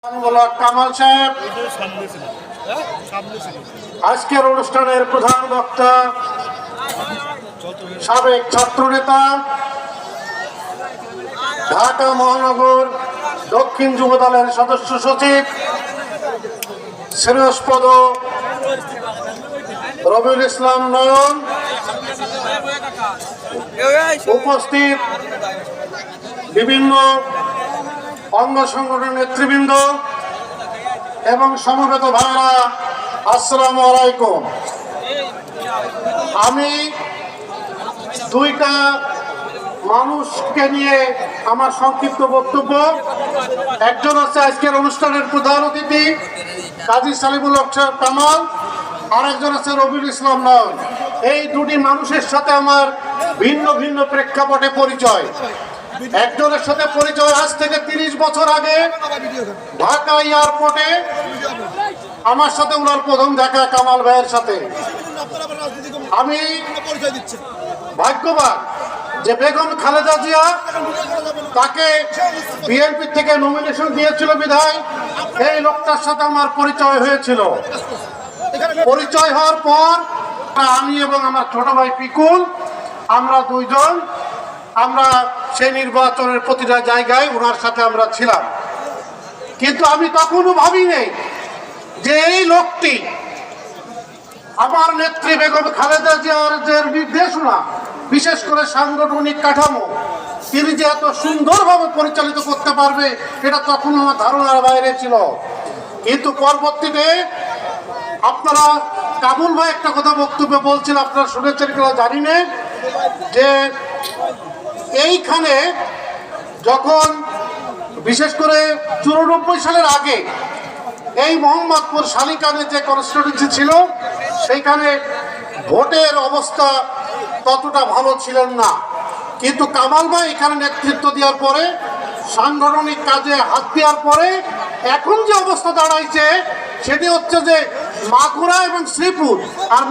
কামাল সাহেব আজকের অনুষ্ঠানের প্রধান বক্তা, সাবেক ছাত্রনেতা, ঢাকা মহানগর দক্ষিণ যুব দলের সদস্য সচিব শ্রেয়স্পদ রবিউল ইসলাম নয়ন, উপস্থিত বিভিন্ন অঙ্গ সংগঠনের নেতৃবৃন্দ এবং সমবেত ভাইরা, আসসালামু আলাইকুম। আমি দুইটা মানুষকে নিয়ে আমার সংক্ষিপ্ত বক্তব্য। একজন হচ্ছে আজকের অনুষ্ঠানের প্রধান অতিথি কাজী সালিমুল হক কামাল, আর একজন আছে রবিউল ইসলাম নয়ন। এই দুটি মানুষের সাথে আমার ভিন্ন ভিন্ন প্রেক্ষাপটে পরিচয়। একজনের সাথে পরিচয় আজ থেকে 30 বছর আগে ঢাকা এয়ারপোর্টে আমার সাথে ওনার প্রথম দেখা কামাল ভাইয়ের সাথে। আমি ভাগ্যবান যে বেগম খালেদা জিয়া তাকে বিএনপি থেকে নমিনেশন দিয়েছিল বিধায় এই লোকটার সাথে আমার পরিচয় হয়েছিল। পরিচয় হওয়ার পর আমি এবং আমার ছোট ভাই পিকুল, আমরা দুইজন আমরা সেই নির্বাচনের প্রতিটা জায়গায় ওনার সাথে আমরা ছিলাম। কিন্তু আমি তখনও ভাবিনি যে এই লোকটি আমার নেত্রী বেগম খালেদা জিয়ার যে নির্দেশনা, বিশেষ করে সাংগঠনিক কাঠামো, তিনি যে এত সুন্দরভাবে পরিচালিত করতে পারবে এটা তখন আমার ধারণার বাইরে ছিল। কিন্তু পরবর্তীতে আপনারা কাবুল ভাই একটা কথা বক্তব্যে বলছেন, আপনারা শুনেছেন কিনা জানি না, যে এইখানে যখন বিশেষ করে 94 সালের আগে এই মোহাম্মদপুর শালিকানে যে কনস্টিটিউয়েন্সি ছিল সেইখানে ভোটের অবস্থা ততটা ভালো ছিলেন না। কিন্তু কামাল ভাই এখানে নেতৃত্ব দেওয়ার পরে, সাংগঠনিক কাজে হাত দেওয়ার পরে এখন যে অবস্থা দাঁড়াইছে সেটি হচ্ছে যে মাগুরা এবং শ্রীপুর আর